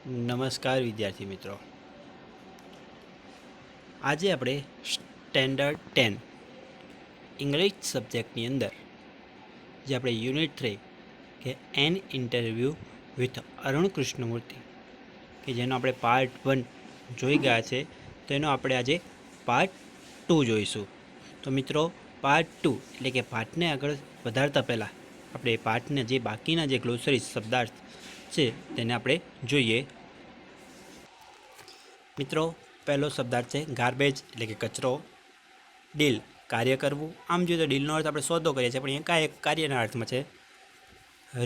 નમસ્કાર વિદ્યાર્થી મિત્રો. આજે આપણે સ્ટેન્ડર્ડ 10 ઇંગ્લિશ સબ્જેક્ટની અંદર જે આપણે યુનિટ 3 કે an interview with Arun Krishnamurthy કે જેનો આપણે પાર્ટ 1 જોઈ ગયા છે, તેનો આપણે આજે પાર્ટ 2 જોઈશું. તો મિત્રો, પાર્ટ 2 એટલે કે પાઠને આગળ વધારતા પહેલાં આપણે પાઠને જે બાકીના જે ગ્લોસરી શબ્દાર્થ છે તેને આપણે જોઈએ. મિત્રો, પહેલો શબ્દાર્થ છે ગાર્બેજ એટલે કે કચરો. ડીલ કાર્ય કરવું. આમ જોઈએ તો ડીલનો અર્થ આપણે સોદો કરીએ છીએ, પણ એ કાંઈ કાર્યના અર્થમાં છે.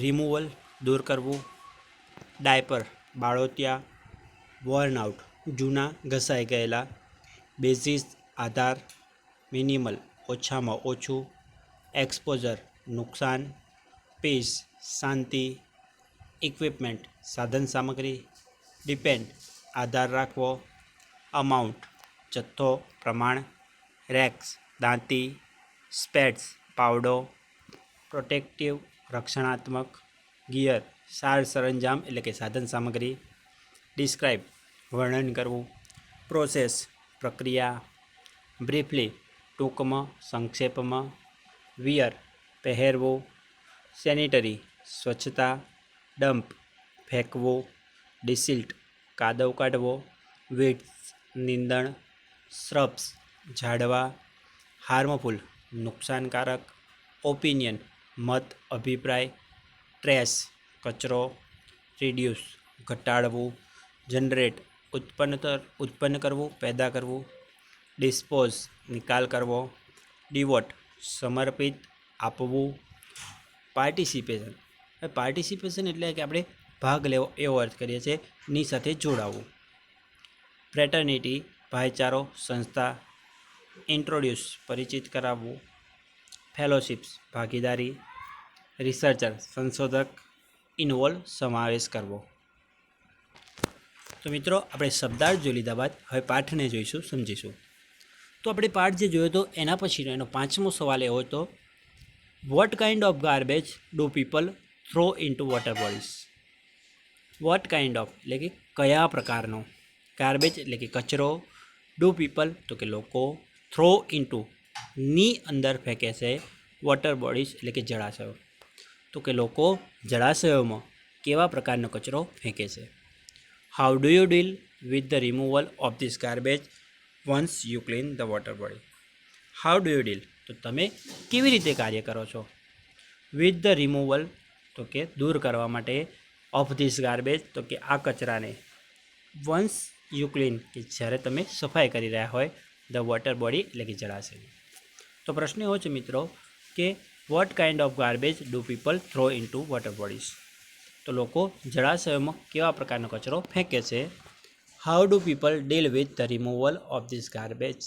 રિમૂવલ દૂર કરવું. ડાયપર બાળોતિયા. વોર્ન આઉટ જૂના ઘસાઈ ગયેલા. બેઝિસ આધાર. મિનિમલ ઓછામાં ઓછું. એક્સપોઝર નુકસાન. પીસ શાંતિ. ઇક્વિપમેન્ટ સાધન સામગ્રી. ડિપેન્ડ આધાર રાખવો. અમાઉન્ટ જથ્થો પ્રમાણ. રેક્સ દાંતી. સ્પેડ્સ પાવડો. પ્રોટેક્ટિવ રક્ષણાત્મક. ગિયર સાર સરંજામ એટલે કે સાધન સામગ્રી. ડિસ્ક્રાઇબ વર્ણન કરવું. પ્રોસેસ પ્રક્રિયા. બ્રીફલી ટૂંકમાં સંક્ષેપમાં. વિયર પહેરવું. સેનિટરી સ્વચ્છતા. ડમ્પ ફેંકવું. ડિસિલ્ટ કાદવ કાઢવો. વીડ્સ નીંદણ. શ્રબ્સ ઝાડવા. હાર્મફુલ નુકસાનકારક. ઓપિનિયન મત અભિપ્રાય. ટ્રેશ કચરો. રિડ્યુસ ઘટાડવું. જનરેટ ઉત્પન્ન કરવું પેદા કરવું. ડિસ્પોઝ નિકાલ કરવો. ડિવોટ સમર્પિત આપવું. પાર્ટિસિપેશન એટલે કે આપણે ભાગ લેવો એવો અર્થ કરીએ છીએ. ની સાથે જોડાવવું. ફ્રેટર્નિટી ભાઈચારો સંસ્થા. ઇન્ટ્રોડ્યુસ પરિચિત કરાવવું. ફેલોશિપ્સ ભાગીદારી. રિસર્ચર સંશોધક. ઇન્વોલ્વ સમાવેશ કરવો. તો મિત્રો, આપણે શબ્દાર્થ જોઈ લીધા બાદ હવે પાઠને જોઈશું, સમજીશું. તો આપણે પાઠ જે જોયો હતો એના પછીનો એનો 5મો સવાલ એવો હતો, vote kind of garbage do people throw into water bodies. Vote kind of એટલે કે કયા પ્રકારનો. ગાર્બેજ એટલે કે કચરો. ડુ પીપલ તો કે લોકો. થ્રો ઇન્ટુ ની અંદર ફેંકે છે. વોટર બોડીઝ એટલે કે જળાશયો. તો કે લોકો જળાશયોમાં કેવા પ્રકારનો કચરો ફેંકે છે. How do you deal with the removal of this garbage once you clean the water body. How do you deal તો તમે કેવી રીતે કાર્ય કરો છો. વિથ ધ રિમૂવલ તો કે દૂર કરવા માટે. ઓફ ધીસ ગાર્બેજ તો કે આ કચરાને. વન્સ યુ ક્લીન કે જ્યારે તમે સફાઈ કરી રહ્યા હોય ધ વોટર બોડી એટલે કે જળાશય. તો પ્રશ્ન એવો છે મિત્રો કે vote kind of garbage do people throw into water bodies. તો લોકો જળાશયોમાં કેવા પ્રકારનો કચરો ફેંકે છે. How do people deal with the removal of this garbage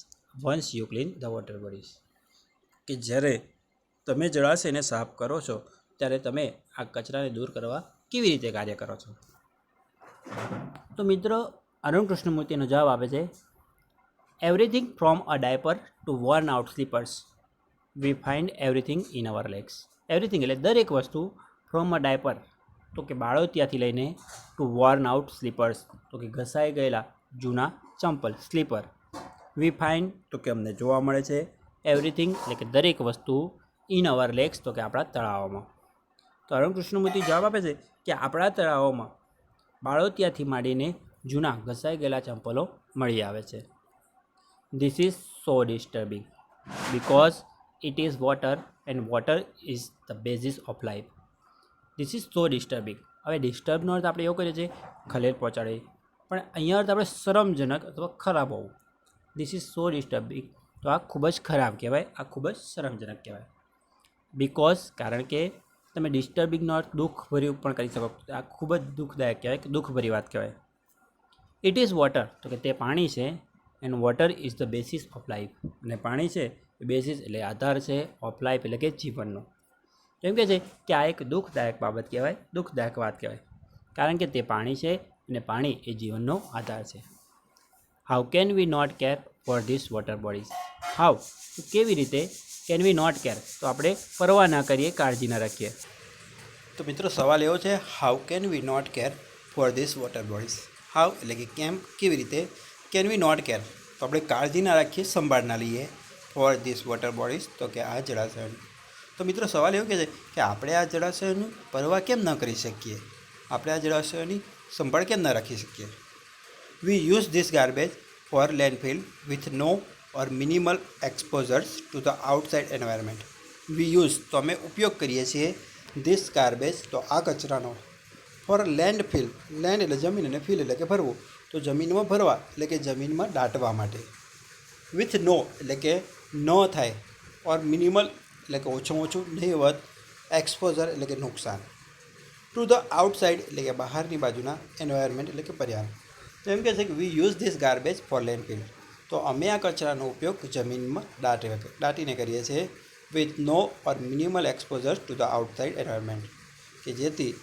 once you clean the water bodies. કે જ્યારે તમે જળાશયને સાફ કરો છો ત્યારે તમે આ કચરાને દૂર કરવા કેવી રીતે કાર્ય કરો છો. તો મિત્રો, અરુણ કૃષ્ણમૂર્તિનો જવાબ આપે છે, everything from a diaper to worn out slippers we find everything in our lakes. Everything એટલે દરેક વસ્તુ. ફ્રોમ અ ડાયપર તો કે બાળોતિયાથી લઈને ટુ વોર્ન આઉટ સ્લીપર્સ તો કે ઘસાઈ ગયેલા જૂના ચંપલ સ્લીપર. વી ફાઇન્ડ તો કે અમને જોવા મળે છે. એવરીથિંગ એટલે કે દરેક વસ્તુ. ઇન અવર લેગ્સ તો કે આપણા તળાવોમાં. તો અરુણ કૃષ્ણમૂર્તિ જવાબ આપે છે કે આપણા તળાવોમાં બાળોતિયાથી માંડીને જૂના ઘસાઈ ગયેલા ચંપલો મળી આવે છે. This is so disturbing because it is water and water is the basis of life. This is so disturbing. હવે ડિસ્ટર્બનો અર્થ આપણે એવો કરીએ છીએ ખલેલ પહોંચાડે, પણ અહીંયા અર્થ આપણે શરમજનક અથવા ખરાબ હોવું. ધીસ ઇઝ સો ડિસ્ટર્બિંગ તો આ ખૂબ જ ખરાબ કહેવાય, આ ખૂબ જ શરમજનક કહેવાય. બિકોઝ કારણ કે તમે ડિસ્ટર્બિંગનો અર્થ દુઃખભર્યું પણ કરી શકો. આ ખૂબ જ દુઃખદાયક કહેવાય કે દુઃખભરી વાત કહેવાય. ઇટ ઇઝ વોટર તો કે તે પાણી છે. And water is the basis of life અને પાણી છે એ બેસિસ એટલે આધાર છે. ઓફ લાઈફ એટલે કે જીવનનો. એમ કહે છે કે આ એક દુઃખદાયક બાબત કહેવાય, દુઃખદાયક વાત કહેવાય, કારણ કે તે પાણી છે અને પાણી એ જીવનનો આધાર છે. How can we not care for this water bodies. How કેવી રીતે. કેન વી નોટ કેર તો આપણે પરવા ના કરીએ, કાળજી ના રાખીએ. તો મિત્રો, સવાલ એવો છે how can we not care for this water bodies. How એટલે કે કેમ, કેવી રીતે. કેન વી નોટ કેર તો આપણે કાળજી ના રાખીએ, સંભાળ ના લઈએ. ફોર ધીસ વોટર બોડીઝ તો કે આ જળાશયનું. તો મિત્રો સવાલ એવો કહે છે કે આપણે આ જળાશયનું પરવા કેમ ન કરી શકીએ, આપણે આ જળાશયોની સંભાળ કેમ ન રાખી શકીએ. We use this garbage for landfill with no or minimal exposures to the outside environment. We use તો અમે ઉપયોગ કરીએ છીએ ધીસ ગાર્બેજ તો આ કચરાનો ફોર લેન્ડફિલ, લેન્ડ એટલે જમીન અને ફિલ એટલે કે ભરવું, તો જમીનમાં ભરવા એટલે કે જમીનમાં દાટવા માટે. વિથ નો એટલે કે ન થાય, ઓર મિનિમલ એટલે કે ઓછું ઓછું, નહીવત, એક્સપોઝર એટલે કે નુકસાન, ટુ ધ આઉટસાઇડ એટલે કે બહારની બાજુના, એન્વાયરમેન્ટ એટલે કે પર્યાવરણ. તો એમ કહે છે કે we use this garbage for landfill તો અમે આ કચરાનો ઉપયોગ જમીનમાં દાટીને કરીએ છીએ. With no or minimal exposure to the outside environment કે જેથી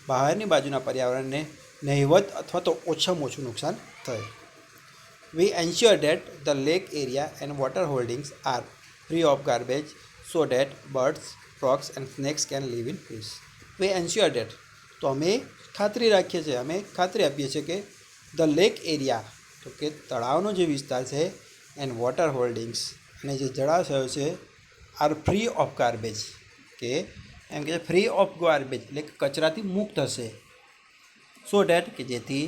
બહારની બાજુના પર્યાવરણને નહિવત અથવા તો ઓછામાં ઓછું નુકસાન થાય. We ensure that the lake area and water holdings are free of garbage so that birds, frogs and snakes can live in peace. We ensure that તો અમે ખાતરી રાખીએ છીએ, અમે ખાતરી આપીએ છીએ કે ધ લેક એરિયા તો કે તળાવનો જે વિસ્તાર છે એન્ડ વોટર હોલ્ડિંગ્સ અને જે જળાશયો છે આર ફ્રી ઓફ ગાર્બેજ કે એમ કે ફ્રી ઓફ ગાર્બેજ એટલે કે કચરાથી મુક્ત હશે. સો ડેટ કે જેથી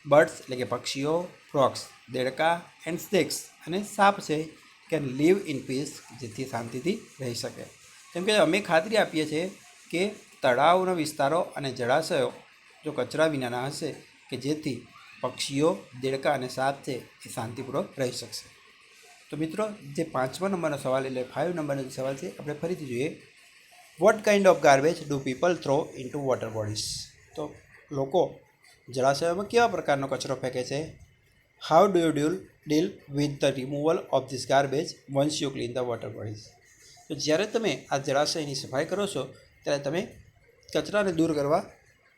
બર્ડ્સ એટલે કે પક્ષીઓ, ફ્રોગ્સ દેડકા એન્ડ સ્નેક્સ અને સાપ છે કેન લીવ ઇન પીસ જેથી શાંતિથી રહી શકે. કેમ કે અમે ખાતરી આપીએ છીએ કે તળાવના વિસ્તારો અને જળાશયો જો કચરા વિનાના હશે કે જેથી પક્ષીઓ, દેડકા અને સાપ છે એ શાંતિપૂર્વક રહી શકશે. તો મિત્રો જે 5મા નંબરનો સવાલ એટલે 5 નંબરનો જે સવાલ છે આપણે ફરીથી જોઈએ. What kind of garbage do people throw into water bodies. તો લોકો જળાશયોમાં કેવા પ્રકારનો કચરો ફેંકે છે. How do you deal with the removal of this garbage once you clean the water bodies. તો જ્યારે તમે આ જળાશયની સફાઈ કરો છો ત્યારે તમે કચરાને દૂર કરવા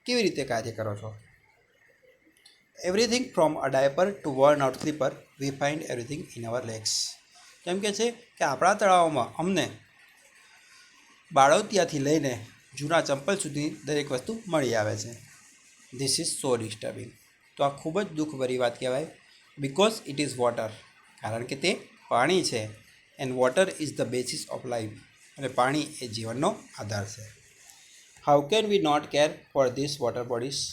કેવી રીતે કાર્ય કરો છો. Everything from a diaper to worn out slipper we find everything in our lakes. કેમ કે છે કે આપણા તળાવોમાં અમને બાળોતિયાથી લઈને જૂના ચંપલ સુધી દરેક વસ્તુ મળી આવે છે. This is so disturbing. તો આ ખૂબ જ દુઃખભરી વાત કહેવાય. બિકોઝ ઇટ ઇઝ વોટર કારણ કે તે પાણી છે. And water is the basis of life અને પાણી એ જીવનનો આધાર છે. How can we not care for this water bodies.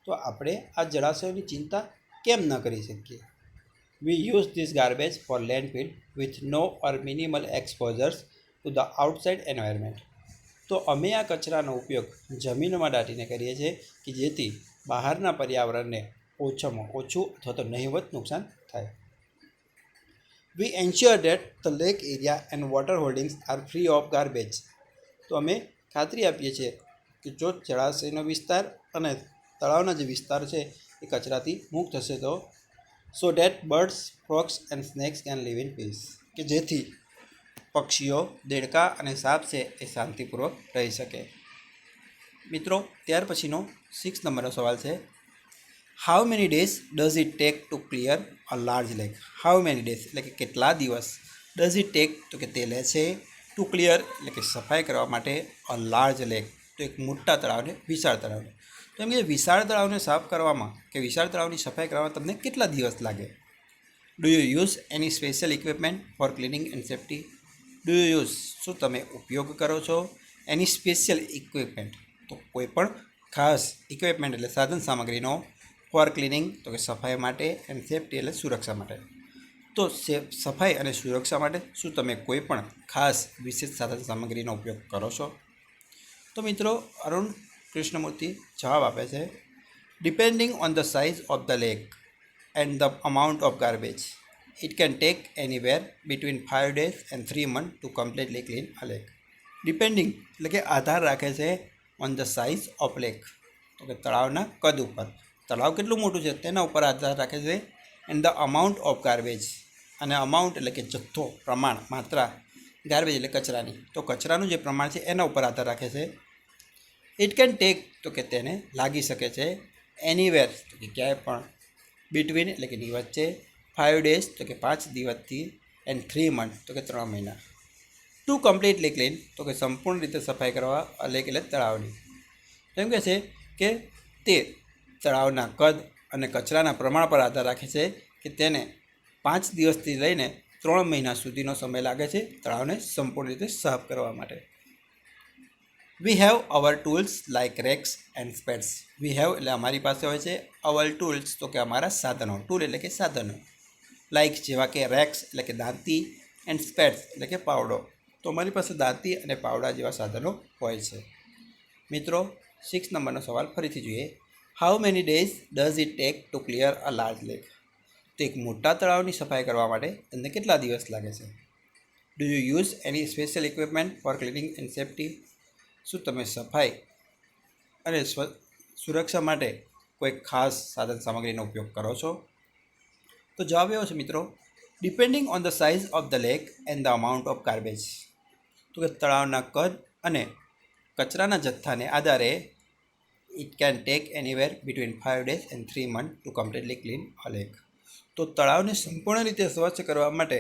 તો આપણે આ જળાશયોની ચિંતા કેમ ન કરી શકીએ. We use this garbage for landfill with no or minimal exposures to the outside environment. તો અમે આ કચરાનો ઉપયોગ જમીનમાં દાટીને કરીએ છીએ કે જેથી બહારના પર્યાવરણને ઓછામાં ઓછું અથવા તો નહિવત નુકસાન થાય. We ensure that the lake area and water holdings are free of garbage. તો અમે ખાતરી આપીએ છીએ કે જો જળાશયનો વિસ્તાર અને તળાવના જે વિસ્તાર છે એ કચરાથી મુક્ત હશે તો so that birds, frogs and snakes can live in peace કે જેથી પક્ષીઓ, દેડકા અને સાપ છે એ શાંતિપૂર્વક રહી શકે. મિત્રો ત્યાર પછીનો 6 નંબરનો સવાલ છે. How many days does it take to clear a large lake. How many days એટલે કે કેટલા દિવસ, ડઝ ઇટ ટેક તો કે તે લે છે, ટુ ક્લિયર એટલે કે સફાઈ કરવા માટે, અ લાર્જ લેક તો એક મોટા તળાવને, વિશાળ તળાવને. તો એમ કે વિશાળ તળાવને સાફ કરવામાં કે વિશાળ તળાવની સફાઈ કરવામાં તમને કેટલા દિવસ લાગે. Do you use any special equipment for cleaning and safety. Do you use શું તમે ઉપયોગ કરો છો એની સ્પેશિયલ ઇક્વિપમેન્ટ તો કોઈ પણ ખાસ ઇક્વિપમેન્ટ એટલે સાધન સામગ્રીનો, ફોર ક્લિનિંગ તો કે સફાઈ માટે, એન્ડ સેફ્ટી એટલે સુરક્ષા માટે. તો સફાઈ અને સુરક્ષા માટે શું તમે કોઈ પણ ખાસ વિશેષ સાધન સામગ્રીનો ઉપયોગ કરો છો. તો મિત્રો અરુણ કૃષ્ણમૂર્તિ જવાબ આપે છે. Depending on the size of the lake and the amount of garbage it can take anywhere between 5 days and 3 months two completely clean a lake. Depending એટલે કે આધાર રાખે છે on the size of lake તો કે તળાવના કદ ઉપર, તળાવ કેટલું મોટું છે તેના ઉપર આધાર રાખે છે. And the amount of garbage અને અમાઉન્ટ એટલે કે જથ્થો, પ્રમાણ, માત્રા, ગાર્બેજ એટલે કચરાની તો કચરાનું જે પ્રમાણ છે એના ઉપર આધાર રાખે છે. ઇટ કેન ટેક તો કે તેને લાગી શકે છે, એનીવેર તો કે ક્યાંય પણ, બિટવીન એટલે કે ની વચ્ચે, 5 days તો કે 5 દિવસથી, એન્ડ 3 months તો કે 3 મહિના. ટુ કમ્પ્લીટલી ક્લીન તો કે સંપૂર્ણ રીતે સફાઈ કરવા લેક એટલે તળાવની. તો એમ કહે છે કે તે તળાવના કદ અને કચરાના પ્રમાણ પર આધાર રાખે છે કે તેને 5 દિવસથી લઈને 3 મહિના સુધીનો સમય લાગે છે તળાવને સંપૂર્ણ રીતે સાફ કરવા માટે. We have our tools like rakes and spades. We have એટલે અમારી પાસે હોય છે, અવર ટૂલ્સ તો કે અમારા સાધનો, ટૂલ એટલે કે સાધનો, લાઇક જેવા કે રેક્સ એટલે કે દાંતી, એન્ડ સ્પેડ્સ એટલે કે પાવડો. તો અમારી પાસે દાંતી અને પાવડા જેવા સાધનો હોય છે. મિત્રો 6 નંબરનો સવાલ ફરીથી જોઈએ. How many days does it take to clear a large lake. તો એક મોટા તળાવની સફાઈ કરવા માટે તમને કેટલા દિવસ લાગે છે? Do you use any special equipment for cleaning and safety. શું તમે સફાઈ અને સુરક્ષા માટે કોઈ ખાસ સાધન સામગ્રીનો ઉપયોગ કરો છો? તો જવાબ એવો છે મિત્રો, depending on the size of the lake and the amount of garbage. તો કે તળાવના કદ અને કચરાના જથ્થાને આધારે it can take anywhere between 5 days and 3 months two completely clean a lake. તો તળાવને સંપૂર્ણ રીતે સ્વચ્છ કરવા માટે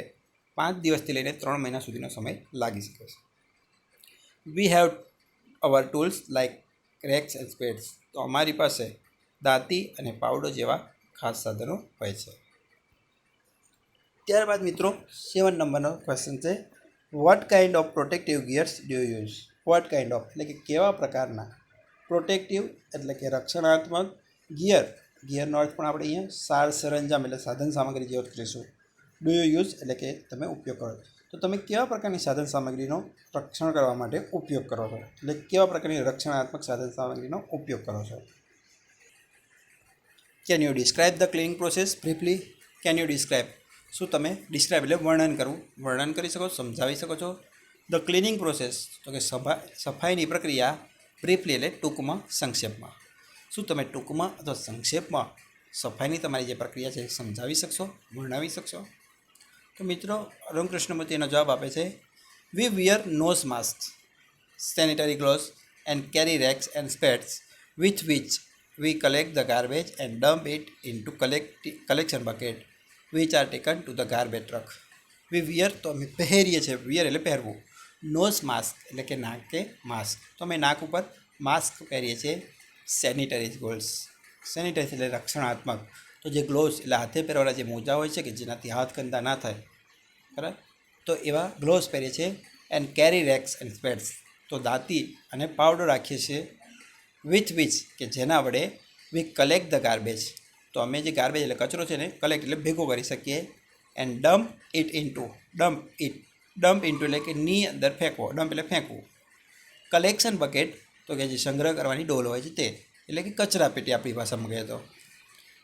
5 દિવસથી લઈને 3 મહિના સુધીનો સમય લાગી શકે છે. We have our tools like rakes and spades. તો અમારી પાસે દાંતી અને પાવડો જેવા ખાસ સાધનો હોય છે. ત્યારબાદ મિત્રો 7 નંબરનો ક્વેશ્ચન છે, vote kind of protective gears do you use. Vote kind of એટલે કે કેવા પ્રકારના, પ્રોટેક્ટિવ એટલે કે રક્ષણાત્મક, ગિયરનો અર્થ પણ આપણે અહીંયા સાર સરંજામ એટલે સાધન સામગ્રી જેવો કરીશું. ડુ યુ યુઝ એટલે કે તમે ઉપયોગ કરો. તો તમે કેવા પ્રકારની સાધન સામગ્રીનો રક્ષણ કરવા માટે ઉપયોગ કરો છો, એટલે કેવા પ્રકારની રક્ષણાત્મક સાધન સામગ્રીનો ઉપયોગ કરો છો? Can you describe the cleaning process briefly. Can you describe, શું તમે ડિસ્ક્રાઇબ એટલે વર્ણન કરી શકો, સમજાવી શકો છો? ધ ક્લિનિંગ પ્રોસેસ તો કે સફાઈની પ્રક્રિયા, બ્રીફલી એટલે ટૂંકમાં, સંક્ષેપમાં. શું તમે ટૂંકમાં અથવા સંક્ષેપમાં સફાઈની તમારી જે પ્રક્રિયા છે સમજાવી શકશો, વર્ણવી શકશો? તો મિત્રો અરુણ કૃષ્ણમૂર્તિ એનો જવાબ આપે છે, we wear nose mask, sanitary gloves and carry rakes and spades with which we collect the garbage and dump it into collection bucket which are taken to the garbage truck. We wear તો અમે પહેરીએ છીએ, wear એટલે પહેરવું, nose mask એટલે કે નાકે mask, તો અમે નાક ઉપર માસ્ક પહેરીએ છીએ. સેનિટરી ગ્લોવ્સ, સેનિટરી એટલે રક્ષણાત્મક, તો જે ગ્લોવ્સ એટલે હાથે પહેરવાના જે મોજા હોય છે કે જેનાથી હાથ ગંદા ના થાય, બરાબર, તો એવા ગ્લોવ્સ પહેરીએ છીએ. And carry rakes and spades, તો દાંતી અને પાવડો રાખીએ છીએ. વિથ વિચ કે જેના વડે વી કલેક્ટ ધ ગાર્બેજ, તો અમે જે ગાર્બેજ એટલે કચરો છે ને કલેક્ટ એટલે ભેગો કરી શકીએ. એન્ડ ડમ્પ ઇન્ટુ એટલે કે ની અંદર ફેંકવો, ડમ્પ એટલે ફેંકવું. કલેક્શન બકેટ તો કે જે સંગ્રહ કરવાની ડોલ હોય છે તે, એટલે કે કચરા પેટી આપણી ભાષામાં કહીએ તો.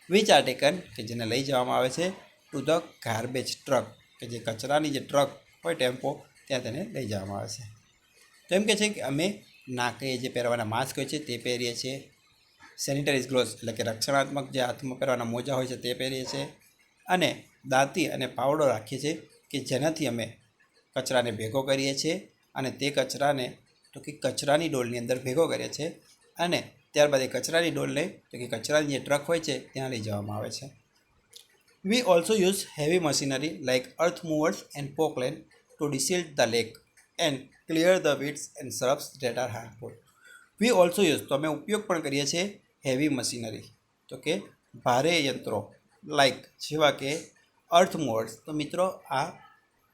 વિચ આર ટેકન કે જેને લઈ જવામાં આવે છે ટુ ધ ગાર્બેજ ટ્રક, કે જે કચરાની જે ટ્રક હોય ટેમ્પો ત્યાં તેને લઈ જવામાં આવે છે. તો એમ કહે છે કે અમે નાકે જે પહેરવાના માસ્ક હોય છે તે પહેરીએ છીએ. સેનિટરી ગ્લોવ્સ એટલે કે રક્ષણાત્મક જે હાથમાં પહેરવાના મોજા હોય છે તે પહેરીએ છીએ. અને દાંતી અને પાવડો રાખીએ છીએ કે જેનાથી અમે કચરાને ભેગો કરીએ છીએ અને તે કચરાને તો કે કચરાની ડોલની અંદર ભેગો કરીએ છીએ અને ત્યારબાદ એ કચરાની ડોલને તો કે કચરાની જે ટ્રક હોય છે ત્યાં લઈ જવામાં આવે છે. We also use heavy machinery like earth movers and Poclain to desilt the lake and clear the weeds and shrubs that are harmful. We also use તો અમે ઉપયોગ પણ કરીએ છીએ હેવી મશીનરી, તો કે ભારે યંત્રો, લાઇક જેવા કે અર્થ મૂવર્સ, તો મિત્રો આ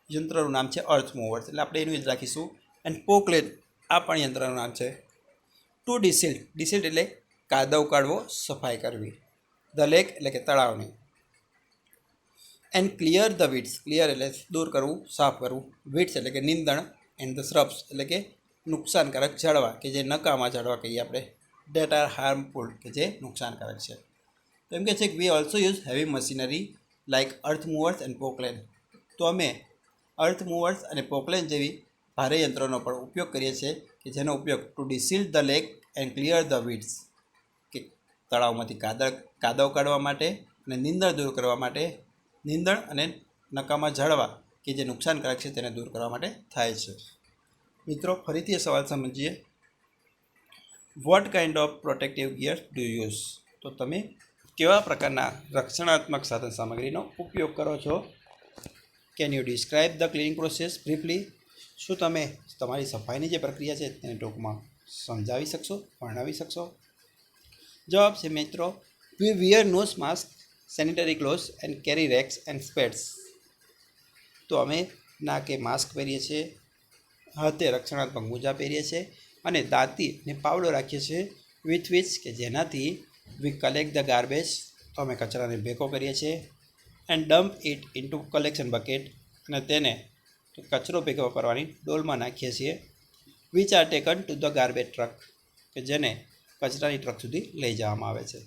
યંત્રનું નામ છે અર્થ મૂવર્સ એટલે આપણે એનું જ રાખીશું. એન્ડ પોકલેન આ પણ યંત્રનું નામ છે. ટુ ડિસિલ્ટ એટલે કાદવ કાઢવો, સફાઈ કરવી. ધ લેક એટલે કે તળાવની. એન્ડ ક્લિયર ધ વીડ્સ, ક્લિયર એટલે દૂર કરવું, સાફ કરવું. વીડ્સ એટલે કે નીંદણ. એન્ડ ધ શ્રબ્સ એટલે કે નુકસાનકારક ઝાડવા, કે જે નકામા ઝાડવા કહીએ આપણે, ડેટ આર હાર્મફુલ કે જે નુકસાનકારક છે. તો એમ કહે છે કે વી also use heavy machinery like earth movers and Poclain. તો અમે અર્થ મૂવર્સ અને પોકલેન જેવી ભારે યંત્રોનો પણ ઉપયોગ કરીએ છીએ કે જેનો ઉપયોગ to desilt the lake and clear the weeds, કે તળાવમાંથી કાદવ કાઢવા માટે અને નીંદણ દૂર કરવા માટે, નીંદણ અને નકામા ઝાડવા કે જે નુકસાનકારક છે તેને દૂર કરવા માટે થાય છે. મિત્રો ફરીથી એ સવાલ સમજીએ. Vote kind of protective gear do use. તો તમે કેવા પ્રકારના રક્ષણાત્મક સાધન સામગ્રીનો ઉપયોગ કરો છો? Can you describe the cleaning process briefly. શું તમે તમારી સફાઈની જે પ્રક્રિયા છે તેને ટૂંકમાં સમજાવી શકશો, વર્ણવી શકશો? જવાબ છે મિત્રો, We wear nose mask, sanitary clothes and carry racks and spades. તો અમે નાકે માસ્ક પહેરીએ છીએ, હાથે રક્ષણાત્મક મોજા પહેરીએ છીએ અને દાંતી ને પાવડો રાખીએ છીએ વિથ વિચ કે જેનાથી વી કલેક્ટ ધ ગાર્બેજ, તો અમે કચરાને ભેગો કરીએ છીએ, and dump it into collection bucket, અને તેને કચરો ભેગો કરવાની ડોલમાં નાખીએ છીએ, which are taken to the garbage truck, કે જેને કચરાની ટ્રક સુધી લઈ જવામાં આવે છે.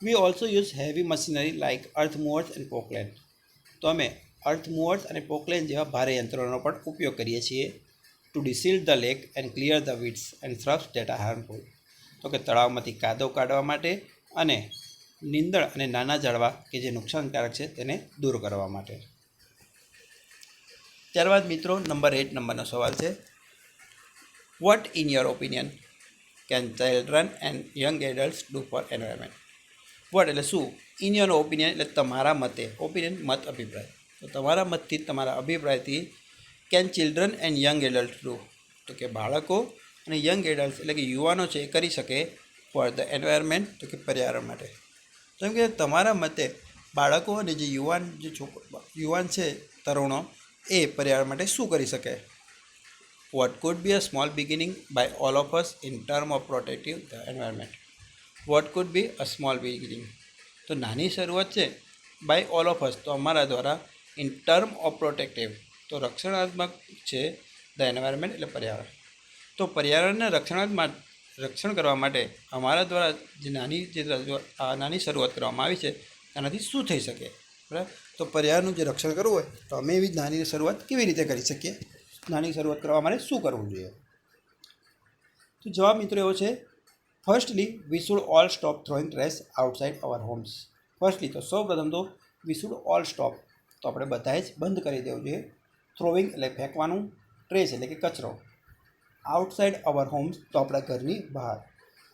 We also use heavy machinery like earth movers and Poclain. તો અમે અર્થ મૂવર્સ અને પોકલેન્ડ જેવા ભારે યંત્રોનો પણ ઉપયોગ કરીએ છીએ to desilt the lake and clear the weeds and shrubs that are harmful. તો કે તળાવમાંથી કાદવ કાઢવા માટે અને નીંદણ અને નાના ઝાડવા કે જે નુકસાનકારક છે તેને દૂર કરવા માટે. ત્યારબાદ મિત્રો નંબર 8 નંબરનો સવાલ છે, what in your opinion can children and young adults do for environment. What એટલે શું, ઇન યોર ઓપિનિયન એટલે તમારા મતે, ઓપિનિયન મત અભિપ્રાય, તો તમારા મતથી તમારા અભિપ્રાયથી can children and young adults do, તો કે બાળકો અને યંગ એડલ્ટ્સ એટલે કે યુવાનો છે એ કરી શકે ફોર ધ એન્વાયરમેન્ટ, તો કે પર્યાવરણ માટે. તો એમ કે તમારા મતે બાળકો અને જે યુવાન છે તરુણો એ પર્યાવરણ માટે શું કરી શકે. What could be a small beginning by all of us in term of protective the environment. What could be a small beginning, તો નાની શરૂઆત છે બાય ઓલ ઓફ અસ, તો અમારા દ્વારા, ઇન ટર્મ ઓફ પ્રોટેક્ટિવ, તો રક્ષણાત્મક છે ધ એન્વાયરમેન્ટ એટલે પર્યાવરણ. તો પર્યાવરણના રક્ષણ કરવા માટે અમારા દ્વારા જે નાની શરૂઆત કરવામાં આવી છે તેનાથી શું થઈ શકે, બરાબર. તો પર્યાવરણનું જે રક્ષણ કરવું હોય તો અમે એવી નાની શરૂઆત કેવી રીતે કરી શકીએ, નાની શરૂઆત કરવા માટે શું કરવું જોઈએ. તો જવાબ મિત્રો એવો છે, firstly we should all stop throwing trash outside our homes. Firstly તો સૌ પ્રથમ તો વી શુડ ઓલ સ્ટોપ, તો આપણે બધાએ જ બંધ કરી દેવું જોઈએ. થ્રોઈંગ એટલે ફેંકવાનું, ટ્રેશ એટલે કે કચરો, આઉટસાઇડ અવર હોમ્સ તો આપણા ઘરની બહાર.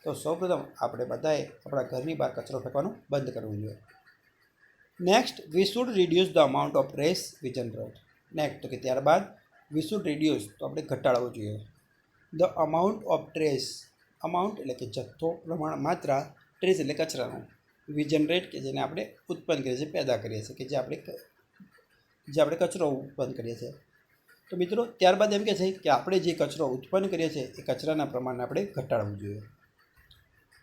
તો સૌપ્રથમ આપણે બધાએ આપણા ઘરની બહાર કચરો ફેંકવાનું બંધ કરવું જોઈએ. Next we should reduce the amount of trash we generate. Next તો કે ત્યારબાદ વી શુડ રિડ્યુસ તો આપણે ઘટાડવું જોઈએ. The amount of trash, amount એટલે કે જથ્થો, પ્રમાણ, માત્રા, ટ્રેશ એટલે કચરાનું, વી જનરેટ કે જેને આપણે ઉત્પન્ન કરીએ છીએ, પેદા કરીએ છીએ, કે જે આપણે કચરો ઉત્પન્ન કરીએ છીએ. તો મિત્રો ત્યારબાદ એમ કહે છે કે આપણે જે કચરો ઉત્પન્ન કરીએ છીએ એ કચરાના પ્રમાણને આપણે ઘટાડવું જોઈએ.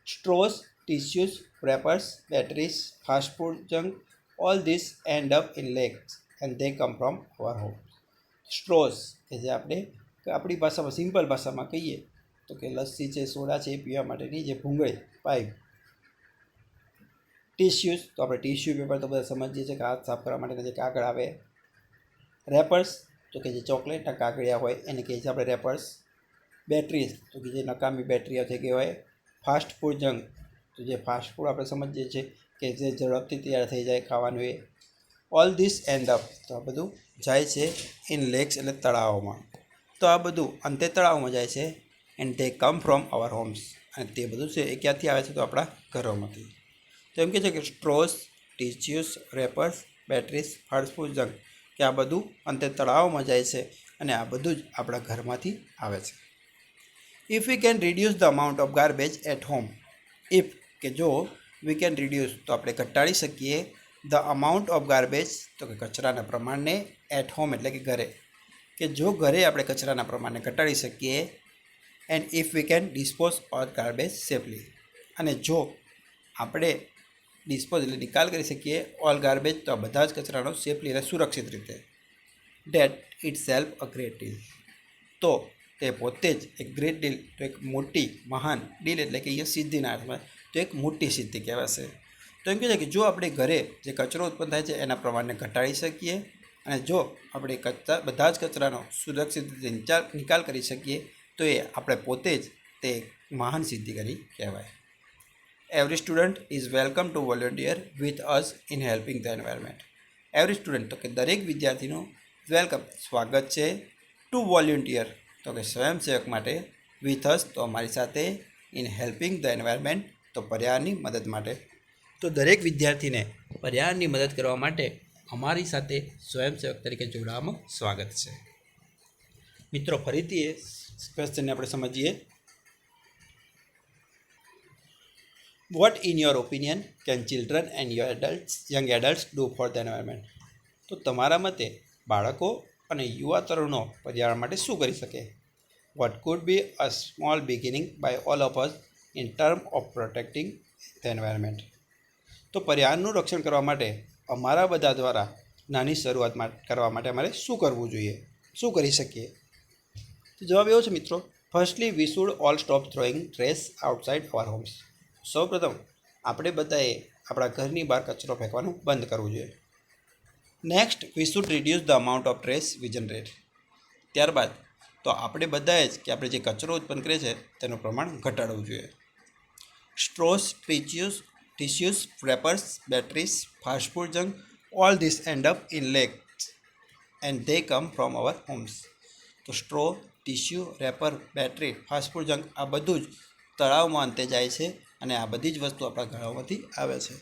Straws, tissues, wrappers, batteries, fast food junk, all this end up in lakes and they come from our home. Straws કે જે આપણે આપણી ભાષામાં સિમ્પલ ભાષામાં કહીએ તો કે લસ્સી છે, સોડા છે, પીવા માટેની જે ભૂંગળી પાઇપ. ટીસ્યુઝ તો આપણે ટીસ્યુ પેપર તો બધા સમજીએ છીએ કે હાથ સાફ કરવા માટેના જે કાગળ આવે. રેપર્સ તો કે જે ચોકલેટના કાગળિયા હોય એને કહે છે આપણે રેપર્સ. બેટરીઝ તો કે જે નકામી બેટરીઓ થઈ ગઈ હોય. ફાસ્ટ ફૂડ જંક તો જે ફાસ્ટ ફૂડ આપણે સમજીએ છીએ કે જે ઝડપથી તૈયાર થઈ જાય ખાવાનું એ. ઓલ ધીસ એન્ડ અપ તો આ બધું જાય છે ઇન લેક્સ એટલે તળાવોમાં. તો આ બધું અંતે તળાવમાં જાય છે. And they come from our homes, અને તે બધું છે એ ક્યાંથી આવે છે તો આપણા ઘરોમાંથી. તો એમ કહે છે કે straws, tissues, wrappers, batteries, fast food junk કે આ બધું અંતે તળાવમાં જાય છે અને આ બધું જ આપણા ઘરમાંથી આવે છે. If we can reduce the amount of garbage at home. If કે જો વી કેન રિડ્યુસ તો આપણે ઘટાડી શકીએ ધ અમાઉન્ટ ઓફ ગાર્બેજ તો કે કચરાના પ્રમાણને એટ હોમ એટલે કે ઘરે, કે જો ઘરે આપણે કચરાના પ્રમાણને ઘટાડી શકીએ. And if we can dispose of garbage safely, અને જો આપણે ડિસ્પોઝ એટલે નિકાલ કરી શકીએ ઓલ ગાર્બેજ તો બધા જ કચરાનો સેફલી એટલે સુરક્ષિત રીતે. Date it self a great deal, તો તે પોતે જ એક ગ્રેટ ડીલ તો એક મોટી મહાન ડીલ એટલે કે અહીંયા સિદ્ધિના અર્થમાં તો એક મોટી સિદ્ધિ કહેવાશે. તો એમ કહે છે કે જો આપણે ઘરે જે કચરો ઉત્પન્ન થાય છે એના પ્રમાણને ઘટાડી શકીએ અને જો આપણે બધા જ કચરાનો સુરક્ષિત રીતે નિકાલ કરી શકીએ તો એ આપણે પોતે જ તે મહાન સિદ્ધિ કરી કહેવાય. Every student is welcome to volunteer with us in helping the environment. Every student તો કે દરેક વિદ્યાર્થીનું વેલકમ સ્વાગત છે. ટુ વોલન્ટિયર તો કે સ્વયંસેવક માટે, વિથ અસ તો અમારી સાથે, ઇન હેલ્પિંગ ધ એન્વાયરમેન્ટ તો પર્યાવરણની મદદ માટે. તો દરેક વિદ્યાર્થીને પર્યાવરણની મદદ કરવા માટે અમારી સાથે સ્વયંસેવક તરીકે જોડાવામાં સ્વાગત છે. મિત્રો ફરીથી એ ક્વેશ્ચનને આપણે સમજીએ. What in your opinion can children and young adults do for the environment? તો તમારા મતે બાળકો અને યુવા તરુણો પર્યાવરણ માટે શું કરી શકે? What could be a small beginning by all of us in term of protecting the environment? તો પર્યાવરણનું રક્ષણ કરવા માટે અમારા બધા દ્વારા નાની શરૂઆત કરવા માટે અમારે શું કરવું જોઈએ, શું કરી શકીએ? તો જવાબ એવો છે મિત્રો, firstly we should all stop throwing trash outside our homes. સૌપ્રથમ આપણે બધાએ આપણા ઘરની બહાર કચરો ફેંકવાનું બંધ કરવું જોઈએ. Next we should reduce the amount of trash we generate. ત્યારબાદ તો આપણે બધાએ જ કે આપણે જે કચરો ઉત્પન્ન કરીએ છીએ તેનું પ્રમાણ ઘટાડવું જોઈએ. Straws, tissues, wrappers, batteries, fast food junk, all this end up in lakes and they come from our homes. તો straw, tissue, wrapper, battery, fast food junk આ બધું જ તળાવમાં અંતે જાય છે અને આ બધી જ વસ્તુ આપણા ઘરોમાંથી આવે છે.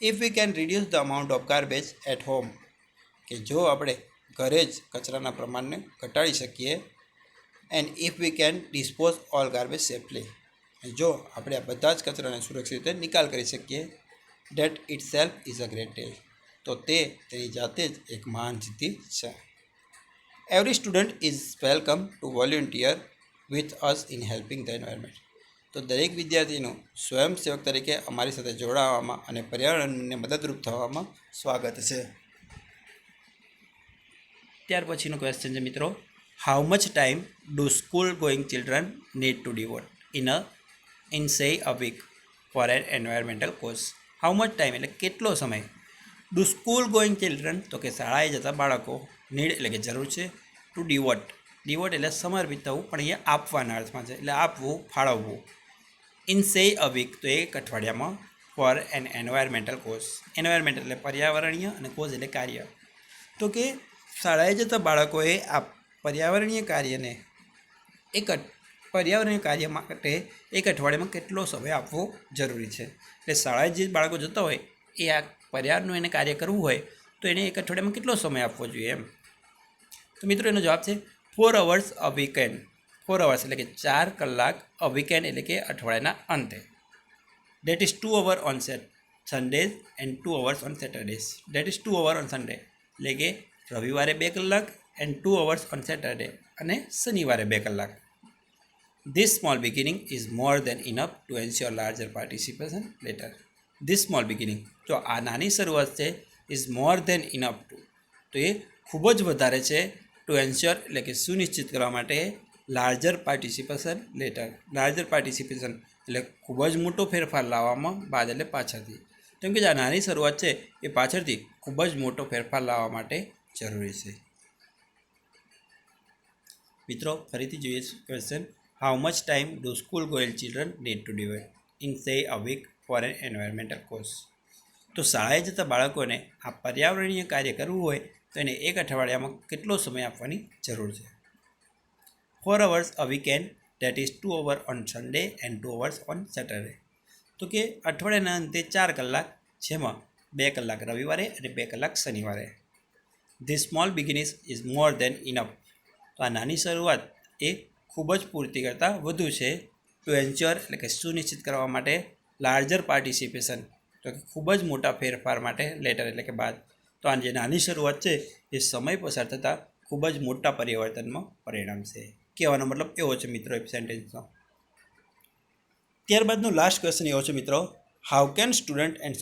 If we can reduce the amount of garbage at home, કે જો આપણે ઘરે જ કચરાના પ્રમાણને ઘટાડી શકીએ. And if we can dispose all garbage safely, જો આપણે આ બધા જ કચરાને સુરક્ષિત રીતે નિકાલ કરી શકીએ. Date it self is a great day, તો તેની જાતે જ એક મહાન સિદ્ધિ છે. Every student is welcome to volunteer with us in helping the environment. તો દરેક વિદ્યાર્થીનું સ્વયંસેવક તરીકે અમારી સાથે જોડાવામાં અને પર્યાવરણને મદદરૂપ થવામાં સ્વાગત છે. ત્યાર પછીનો ક્વેશ્ચન છે મિત્રો, how much time do school going children need to devote in say a week for an environmental cause? How much time એટલે કેટલો સમય ડુ સ્કૂલ ગોઈંગ ચિલ્ડ્રન તો કે શાળાએ જતા બાળકો નીડ એટલે કે જરૂર છે ટુ ડિવોટ એટલે સમર્પિત થવું, પણ અહીંયા આપવાના અર્થમાં છે એટલે આપવું, ફાળવવું. ઇન સે અ વીક તો એક અઠવાડિયામાં for an environmental cause. Environment એટલે પર્યાવરણીય અને કોઝ એટલે કાર્ય. તો કે શાળાએ જતા બાળકોએ આ પર્યાવરણીય કાર્ય માટે એક અઠવાડિયામાં કેટલો સમય આપવો જરૂરી છે. એટલે શાળાએ જે બાળકો જતા હોય એ આ પર્યાવરણનું એને કાર્ય કરવું હોય તો એને એક અઠવાડિયામાં કેટલો સમય આપવો જોઈએ એમ. તો મિત્રો એનો જવાબ છે 4 hours અ વીકેન્ડ. 4 hours એટલે કે 4 કલાક અ વીકેન્ડ એટલે કે અઠવાડિયાના અંતે. That is 2 hours on Sundays and 2 hours on Saturdays. That is 2 hours on Sunday એટલે કે રવિવારે 2 કલાક એન્ડ 2 hours ઓન સેટરડે અને શનિવારે 2 કલાક. This small beginning is more than enough to ensure larger participation later. This small beginning, જો આ નાની શરૂઆત છે, is more than enough to, તો એ ખૂબ જ વધારે છે ટુ એન્શ્યોર એટલે કે સુનિશ્ચિત કરવા માટે larger participation letter. Larger participation એટલે ખૂબ જ મોટો ફેરફાર લાવવામાં બાદ એટલે પાછળથી. કેમ કે જે આ નાની શરૂઆત છે એ પાછળથી ખૂબ જ મોટો ફેરફાર લાવવા માટે જરૂરી છે. મિત્રો ફરીથી જોઈએ question, how much time do school going children need to devote in say a week for an environmental cause? તો શાળાએ જતા બાળકોને આ પર્યાવરણીય કાર્ય કરવું હોય તો એને એક અઠવાડિયામાં કેટલો સમય આપવાની જરૂર છે? 4 hours a weekend, date is 2 hours on Sunday and 2 hours on Saturday. તો કે અઠવાડિયાના અંતે 4 કલાક, જેમાં 2 કલાક રવિવારે અને 2 કલાક શનિવારે. This small beginning is more than enough, તો આ નાની શરૂઆત એ ખૂબ જ પૂરતી કરતાં વધુ છે ટુ એન્શ્યોર એટલે કે સુનિશ્ચિત કરવા માટે લાર્જર પાર્ટિસિપેશન, તો કે ખૂબ જ મોટા ફેરફાર માટે લેટર એટલે કે બાદ. તો આ જે નાની શરૂઆત છે એ સમય પસાર થતાં ખૂબ જ મોટા પરિવર્તનમાં પરિણમશે. કહેવાનો મતલબ એવો છે મિત્રો એ સેન્ટેન્સનો. ત્યારબાદનો લાસ્ટ ક્વેશ્ચન એવો છે મિત્રો, how can student and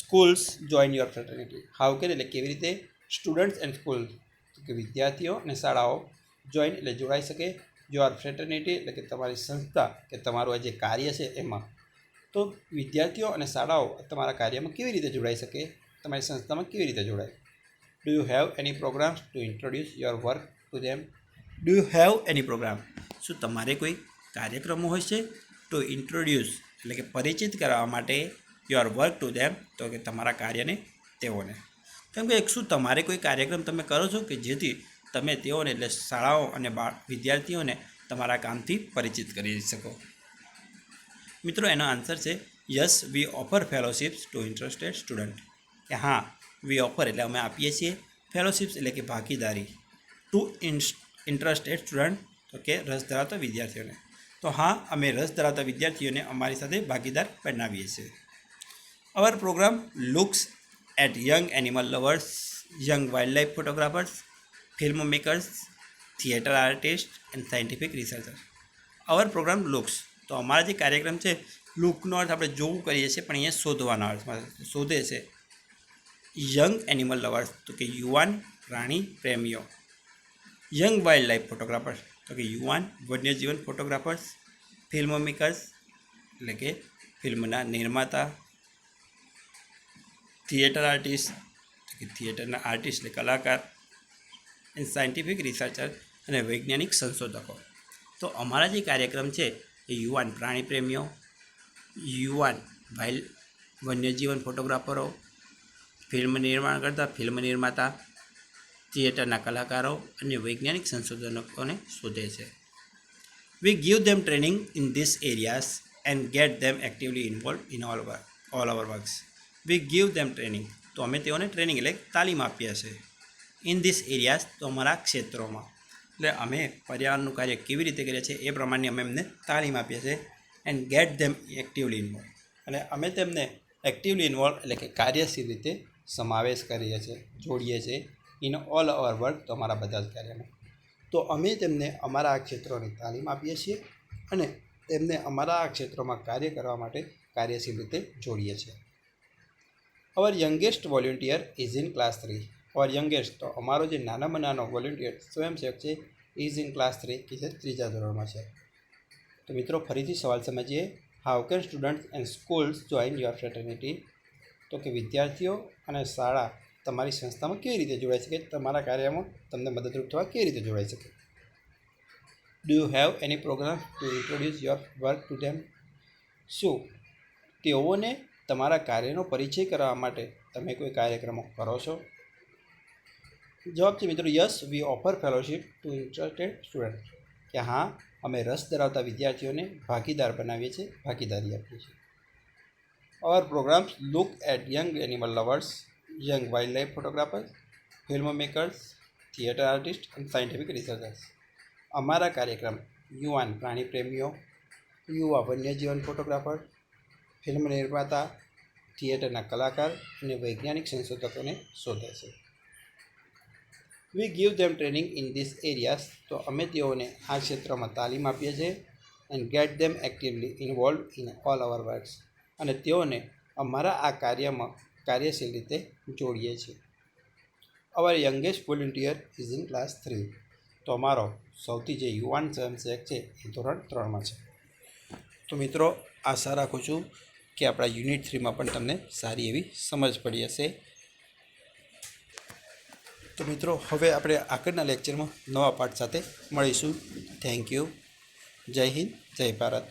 schools join your fraternity? How can એટલે કેવી રીતે સ્ટુડન્ટ્સ એન્ડ સ્કૂલ કે વિદ્યાર્થીઓ અને શાળાઓ જોઈન એટલે જોડાઈ શકે યોર ફ્રેટર્નિટી એટલે કે તમારી સંસ્થા કે તમારું આ જે કાર્ય છે એમાં. તો વિદ્યાર્થીઓ અને શાળાઓ તમારા કાર્યમાં કેવી રીતે જોડાઈ શકે, તમારી સંસ્થામાં કેવી રીતે જોડાય? Do you have any programs to introduce your work to them? Do you have any program, શું તમારે કોઈ કાર્યક્રમો હોય છે ટુ ઇન્ટ્રોડ્યુસ એટલે કે પરિચિત કરવા માટે યોર વર્ક ટુ ધેમ, તો કે તમારા કાર્યને તેઓને. કેમ કે શું તમારે કોઈ કાર્યક્રમ તમે કરો છો કે જેથી તમે તેઓને એટલે શાળાઓ અને વિદ્યાર્થીઓને તમારા કામથી પરિચિત કરી શકો? મિત્રો એનો આન્સર છે yes, we offer fellowships to interested student. કે હા, વી ઓફર એટલે અમે આપીએ છીએ, ફેલોશિપ્સ એટલે કે ભાગીદારી, ટુ ઇન્ટરેસ્ટેડ સ્ટુડન્ટ તો કે રસ ધરાવતા વિદ્યાર્થીઓને. તો હા, અમે રસ ધરાવતા વિદ્યાર્થીઓને અમારી સાથે ભાગીદાર બનાવીએ છીએ. Our programme looks at young animal lovers, young wild photographers, film makers, theatre artist and scientific researcher. Our programme looks, તો અમારા જે કાર્યક્રમ છે, લુકનો અર્થ આપણે જોવું કરીએ છીએ, પણ અહીંયા શોધવાના અર્થમાં શોધે છે. યંગ એનિમલ લવર્સ, તો કે યુવાન પ્રાણી પ્રેમીઓ. યંગ વાઇલ્ડ લાઈફ ફોટોગ્રાફર્સ, તો કે યુવાન વન્યજીવન ફોટોગ્રાફર્સ. ફિલ્મ મેકર્સ, એટલે કે ફિલ્મના નિર્માતા. થિયેટર આર્ટિસ્ટ, તો કે થિયેટરના આર્ટિસ્ટ એટલે કલાકાર. એન્ડ સાયન્ટિફિક રિસર્ચર, અને વૈજ્ઞાનિક સંશોધકો. તો અમારા જે કાર્યક્રમ છે એ યુવાન પ્રાણી પ્રેમીઓ, યુવાન વન્યજીવન ફોટોગ્રાફરો, ફિલ્મ નિર્માણ કરતા ફિલ્મ નિર્માતા, થિયેટરના કલાકારો અને વૈજ્ઞાનિક સંશોધકોને શોધે છે. We give them training in this areas and get them actively involve in all our works. We give them training, તો અમે તેઓને ટ્રેનિંગ એટલે તાલીમ આપીએ છીએ. ઇન ધીસ એરિયાઝ, તો અમારા ક્ષેત્રોમાં, એટલે અમે પર્યાવરણનું કાર્ય કેવી રીતે કરીએ છીએ એ પ્રમાણે અમે એમને તાલીમ આપીએ છીએ. And get them actively involve, અને અમે તેમને એક્ટિવલી ઇન્વોલ્વ એટલે કે કાર્યશીલ રીતે સમાવેશ કરીએ છીએ, જોડીએ છીએ. ઇન ઓલ અવર વર્ક, તો અમારા બધા જ કાર્યમાં. તો અમે તેમને અમારા આ ક્ષેત્રોની તાલીમ આપીએ છીએ અને તેમને અમારા આ ક્ષેત્રોમાં કાર્ય કરવા માટે કાર્યશીલ રીતે જોડીએ છીએ. Our youngest volunteer is in class 3. Our youngest, તો અમારો જે નાનામાં નાનો વોલેન્ટિયર સ્વયંસેવક છે, ઇઝ ઇન ક્લાસ 3, કે જે 3જા ધોરણમાં છે. તો મિત્રો ફરીથી સવાલ સમજીએ. How can students and schools join your fraternity? તો કે વિદ્યાર્થીઓ અને શાળા તમારી સંસ્થામાં કેવી રીતે જોડાઈ શકે, તમારા કાર્યમાં તમને મદદરૂપ થવા કેવી રીતે જોડાઈ શકે? Do you have any program to introduce your work to them? શું તેઓને તમારા કાર્યનો પરિચય કરવા માટે તમે કોઈ કાર્યક્રમો કરો છો? જવાબ છે મિત્રો yes, we offer fellowship to interested student, કે હા, અમે રસ ધરાવતા વિદ્યાર્થીઓને ભાગીદાર બનાવીએ છીએ, ભાગીદારી આપીએ છીએ. Our programs look at young animal lovers, young wild life photographers, film makers, theatre artist and scientific researchers. અમારા કાર્યક્રમ યુવાન પ્રાણી પ્રેમીઓ, યુવા વન્યજીવન ફોટોગ્રાફર, ફિલ્મ નિર્માતા, થિયેટરના કલાકાર અને વૈજ્ઞાનિક સંશોધકોને શોધે છે. We give them training in this areas, તો અમે તેઓને આ ક્ષેત્રમાં તાલીમ આપીએ છીએ. And get them actively involve in all our works, અને તેઓને અમારા આ કાર્યમાં કાર્યશીલ રીતે જોડીએ છીએ. Our youngest volunteer is in class 3, તો અમારો સૌથી જે યુવાન સ્વયંસેવક છે એ ધોરણ 3માં છે. તો મિત્રો આશા રાખું છું કે આપણા યુનિટ 3માં પણ તમને સારી એવી સમજ પડી હશે. તો મિત્રો હવે આપણે આગળના લેક્ચરમાં નવા પાઠ સાથે મળીશું. Thank you. જય હિન્દ, જય ભારત.